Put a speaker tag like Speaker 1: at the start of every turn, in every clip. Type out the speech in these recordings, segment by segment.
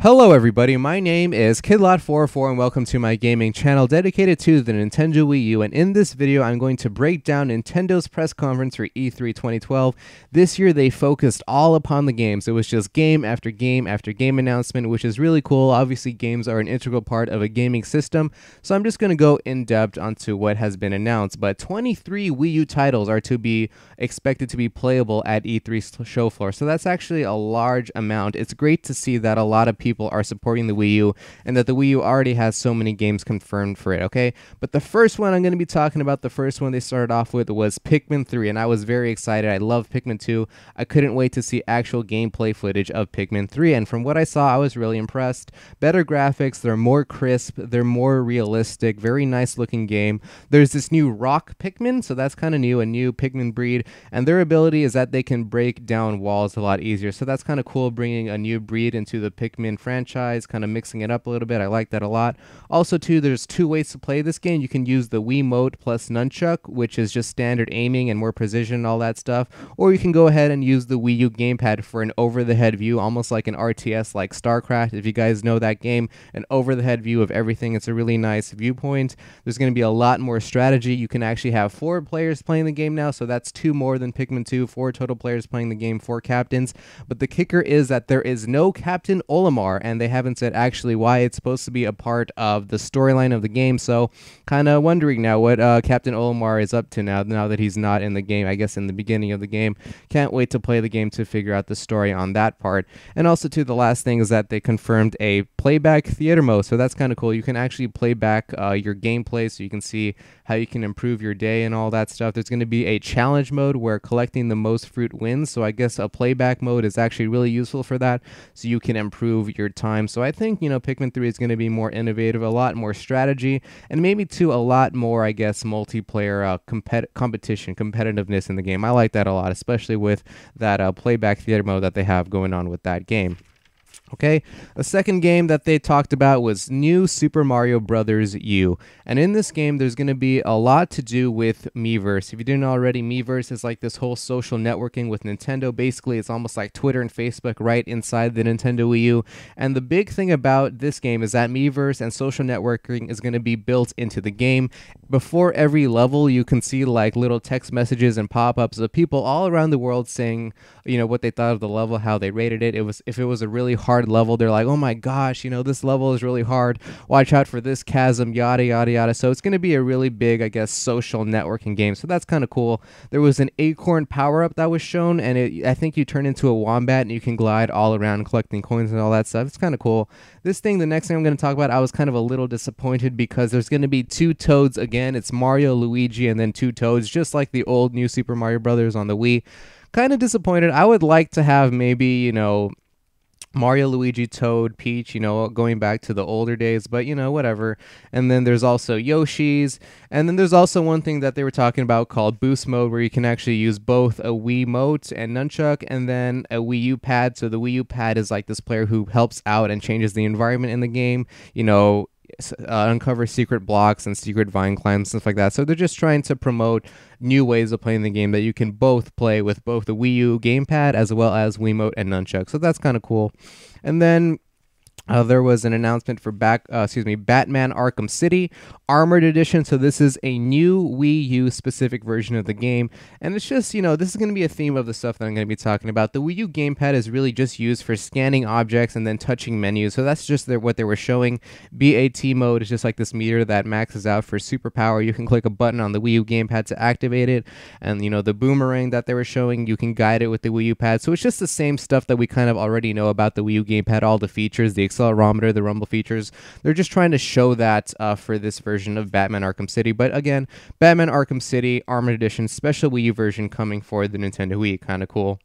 Speaker 1: Hello everybody, my name is KidLot404 and welcome to my gaming channel dedicated to the Nintendo Wii U, and in this video I'm going to break down Nintendo's press conference for E3 2012. This year they focused all upon the games. It was just game after game after game announcement, which is really cool. Obviously games are an integral part of a gaming system, so I'm just going to go in depth onto what has been announced, but 23 Wii U titles are to be expected to be playable at E3's show floor, so that's actually a large amount. It's great to see that a lot of people are supporting the Wii U and that the Wii U already has so many games confirmed for it, okay? But the first one I'm going to be talking about, the first one they started off with was Pikmin 3, and I was very excited. I love Pikmin 2. I couldn't wait to see actual gameplay footage of Pikmin 3, and from what I saw, I was really impressed. Better graphics, they're more crisp, they're more realistic, very nice looking game. There's this new rock Pikmin, so that's kind of new, a new Pikmin breed, and their ability is that they can break down walls a lot easier, so that's kind of cool, bringing a new breed into the Pikmin franchise, kind of mixing it up a little bit. I like that a lot. Also too, there's two ways to play this game. You can use the Wiimote+Nunchuk, which is just standard aiming and more precision and all that stuff, or you can go ahead and use the Wii U Gamepad for an over-the-head view, almost like an RTS like Starcraft. If you guys know that game, an over-the-head view of everything. It's a really nice viewpoint. There's going to be a lot more strategy. You can actually have 4 players playing the game now, so that's 2 more than Pikmin 2, 4 total players playing the game, 4 captains. But the kicker is that there is no Captain Olimar, and they haven't said actually why it's supposed to be a part of the storyline of the game, so kind of wondering now what Captain Olimar is up to now that he's not in the game, I guess in the beginning of the game. Can't wait to play the game to figure out the story on that part. And also too, the last thing is that they confirmed a playback theater mode, so that's kind of cool. You can actually play back your gameplay, so you can see how you can improve your day and all that stuff. There's going to be a challenge mode where collecting the most fruit wins, so I guess a playback mode is actually really useful for that, so you can improve your time. So I think, Pikmin 3 is going to be more innovative, a lot more strategy, and maybe too a lot more, I guess, multiplayer competitiveness in the game. I like that a lot, especially with that playback theater mode that they have going on with that game. Okay, the second game that they talked about was New Super Mario Bros. U, and in this game there's going to be a lot to do with Miiverse. If you didn't already, Miiverse is like this whole social networking with Nintendo. Basically, it's almost like Twitter and Facebook right inside the Nintendo Wii U, and the big thing about this game is that Miiverse and social networking is going to be built into the game. Before every level, you can see like little text messages and pop-ups of people all around the world saying, what they thought of the level, how they rated it. If it was a really hard level, they're like, oh my gosh, this level is really hard, watch out for this chasm, yada yada yada. So it's going to be a really big, I guess, social networking game, so that's kind of cool. There was an Acorn Powerup that was shown, and I think you turn into a Wombat and you can glide all around collecting coins and all that stuff. It's kind of cool. The next thing I'm going to talk about, I was kind of a little disappointed because there's going to be 2 Toads again. It's Mario, Luigi, and then 2 Toads, just like the old New Super Mario Bros. On the Wii. Kind of disappointed. I would like to have maybe, Mario, Luigi, Toad, Peach, going back to the older days, but, whatever. And then there's also Yoshis, and then there's also one thing that they were talking about called Boost Mode, where you can actually use both a Wiimote and Nunchuk, and then a Wii U Pad. So the Wii U Pad is like this player who helps out and changes the environment in the game, uncover secret blocks and secret vine climbs, stuff like that. So they're just trying to promote new ways of playing the game that you can both play with both the Wii U Gamepad as well as Wiimote and Nunchuk. So that's kind of cool. And then there was an announcement for Batman Arkham City Armored Edition. So this is a new Wii U specific version of the game, and it's just, this is going to be a theme of the stuff that I'm going to be talking about. The Wii U Gamepad is really just used for scanning objects and then touching menus, so that's just what they were showing. BAT mode is just like this meter that maxes out for superpower. You can click a button on the Wii U Gamepad to activate it, and the boomerang that they were showing, you can guide it with the Wii U Pad. So it's just the same stuff that we kind of already know about the Wii U Gamepad, all the features, the accelerometer, the rumble features. They're just trying to show that for this version of Batman Arkham City. But again, Batman Arkham City Armored Edition special Wii U version coming for the Nintendo Wii. Kind of cool.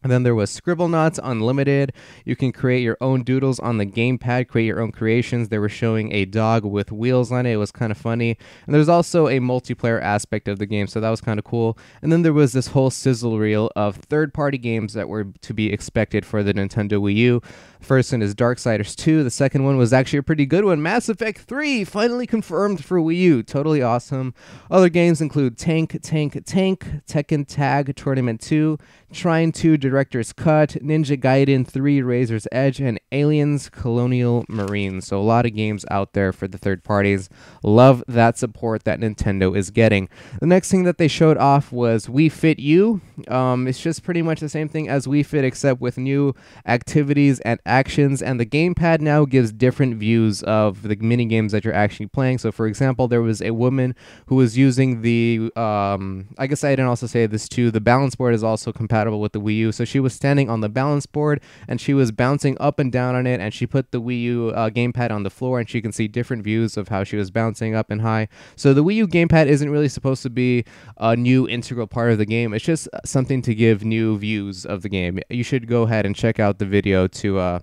Speaker 1: And then there was Scribblenauts Unlimited. You can create your own doodles on the gamepad, create your own creations. They were showing a dog with wheels on it. It was kind of funny. And there's also a multiplayer aspect of the game, so that was kind of cool. And then there was this whole sizzle reel of third-party games that were to be expected for the Nintendo Wii U. First one is Darksiders 2. The second one was actually a pretty good one. Mass Effect 3, finally confirmed for Wii U. Totally awesome. Other games include Tank, Tekken Tag Tournament 2, Trine 2 Director's Cut, Ninja Gaiden 3 Razor's Edge, and Aliens Colonial Marines. So a lot of games out there for the third parties. Love that support that Nintendo is getting. The next thing that they showed off was Wii Fit U. It's just pretty much the same thing as Wii Fit except with new activities and actions, and the gamepad now gives different views of the mini games that you're actually playing. So for example, there was a woman who was using the I guess I didn't also say this too, the balance board is also compatible with the Wii U. So she was standing on the balance board and she was bouncing up and down on it, and she put the Wii U gamepad on the floor, and she can see different views of how she was bouncing up and high. So the Wii U gamepad isn't really supposed to be a new integral part of the game. It's just something to give new views of the game. You should go ahead and check out the video to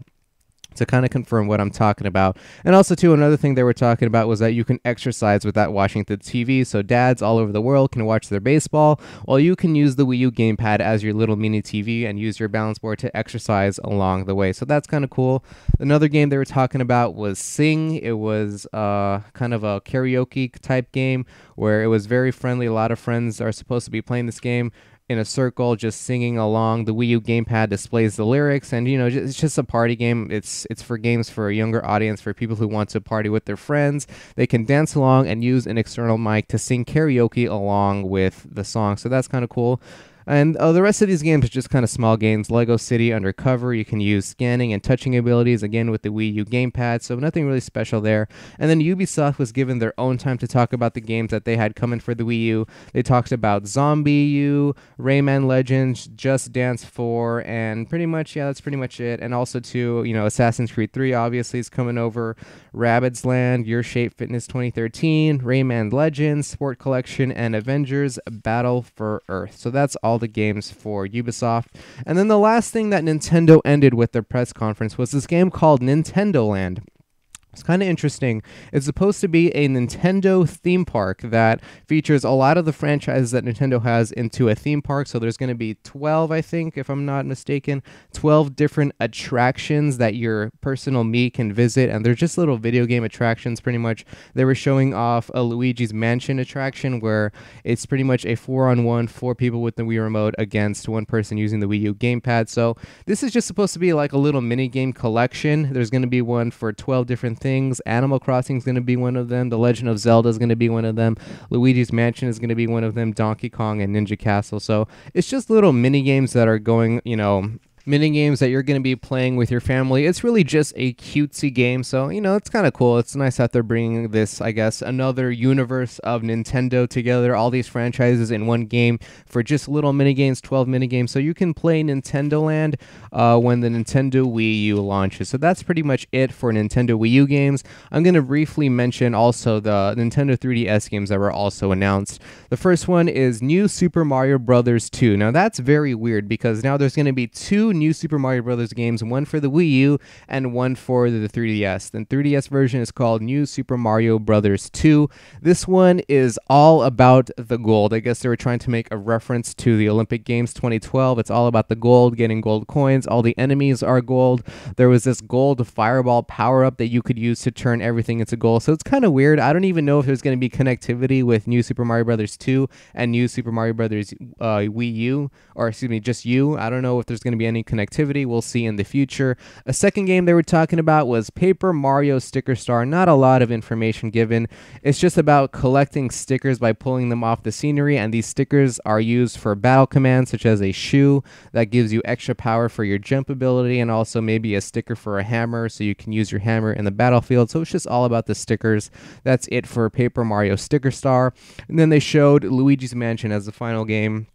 Speaker 1: kind of confirm what I'm talking about. And also, too, another thing they were talking about was that you can exercise without watching the TV. So dads all over the world can watch their baseball, while you can use the Wii U Gamepad as your little mini TV and use your balance board to exercise along the way. So that's kind of cool. Another game they were talking about was Sing. It was kind of a karaoke type game where it was very friendly. A lot of friends are supposed to be playing this game in a circle, just singing along. The Wii U Gamepad displays the lyrics, and it's just a party game. It's for games for a younger audience, for people who want to party with their friends. They can dance along and use an external mic to sing karaoke along with the song. So that's kind of cool. And the rest of these games are just kind of small games. Lego City Undercover, you can use scanning and touching abilities, again with the Wii U Gamepad, so nothing really special there. And then Ubisoft was given their own time to talk about the games that they had coming for the Wii U. They talked about Zombie U, Rayman Legends, Just Dance 4, and pretty much, yeah, that's pretty much it. And also, too, Assassin's Creed 3 obviously is coming over, Rabbids Land, Your Shape Fitness 2013, Rayman Legends, Sport Collection, and Avengers Battle for Earth. So that's all the games for Ubisoft. And then the last thing that Nintendo ended with their press conference was this game called Nintendo Land. It's kind of interesting. It's supposed to be a Nintendo theme park that features a lot of the franchises that Nintendo has into a theme park. So there's going to be 12, I think, if I'm not mistaken, 12 different attractions that your personal me can visit. And they're just little video game attractions, pretty much. They were showing off a Luigi's Mansion attraction where it's pretty much a 4-on-1, 4 people with the Wii Remote against one person using the Wii U Gamepad. So this is just supposed to be like a little mini game collection. There's going to be one for 12 different things. Animal Crossing is going to be one of them. The Legend of Zelda is going to be one of them. Luigi's Mansion is going to be one of them. Donkey Kong and Ninja Castle. So it's just little mini games that are going, mini games that you're going to be playing with your family. It's really just a cutesy game, so it's kind of cool. It's nice that they're bringing this, I guess, another universe of Nintendo together, all these franchises in one game for just little mini games, 12 mini games, so you can play Nintendo Land when the Nintendo Wii U launches. So that's pretty much it for Nintendo Wii U games. I'm going to briefly mention also the Nintendo 3DS games that were also announced. The first one is New Super Mario Bros. 2. Now that's very weird because now there's going to be two New Super Mario Bros. Games, one for the Wii U and one for the 3DS. The 3DS version is called New Super Mario Bros. 2. This one is all about the gold. I guess they were trying to make a reference to the Olympic Games 2012. It's all about the gold, getting gold coins. All the enemies are gold. There was this gold fireball power-up that you could use to turn everything into gold. So it's kind of weird. I don't even know if there's going to be connectivity with New Super Mario Bros. 2 and New Super Mario Bros. Wii U, or excuse me, just U. I don't know if there's going to be any connectivity. We'll see in the future. A second game they were talking about was Paper Mario Sticker Star. Not a lot of information given. It's just about collecting stickers by pulling them off the scenery, and these stickers are used for battle commands such as a shoe that gives you extra power for your jump ability, and also maybe a sticker for a hammer so you can use your hammer in the battlefield. So it's just all about the stickers. That's it for Paper Mario Sticker Star. And then they showed Luigi's Mansion as the final game.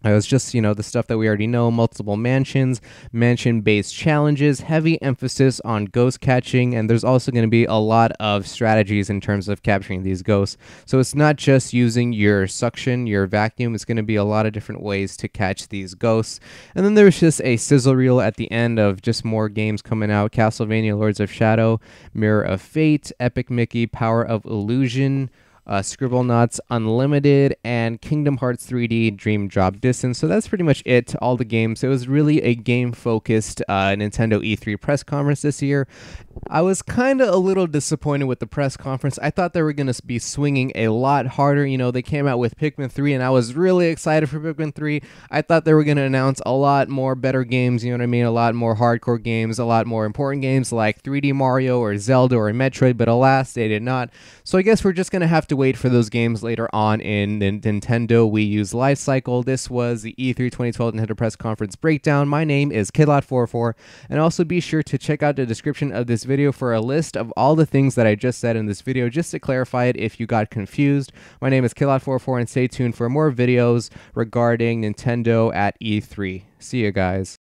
Speaker 1: It was just, the stuff that we already know, multiple mansions, mansion-based challenges, heavy emphasis on ghost catching, and there's also going to be a lot of strategies in terms of capturing these ghosts. So it's not just using your suction, your vacuum, it's going to be a lot of different ways to catch these ghosts. And then there's just a sizzle reel at the end of just more games coming out. Castlevania Lords of Shadow, Mirror of Fate, Epic Mickey, Power of Illusion, Scribblenauts Unlimited, and Kingdom Hearts 3D Dream Drop Distance. So that's pretty much it, all the games. It was really a game-focused Nintendo E3 press conference this year. I was kind of a little disappointed with the press conference. I thought they were going to be swinging a lot harder. You know, they came out with Pikmin 3, and I was really excited for Pikmin 3. I thought they were going to announce a lot more better games, you know what I mean? A lot more hardcore games, a lot more important games like 3D Mario or Zelda or Metroid, but alas, they did not. So I guess we're just going to have to wait for those games later on in the Nintendo Wii U's life cycle. This was the E3 2012 Nintendo Press Conference breakdown. My name is KidLot44, and also be sure to check out the description of this video for a list of all the things that I just said in this video, just to clarify it if you got confused. My name is KidLot44, and stay tuned for more videos regarding Nintendo at E3. See you guys.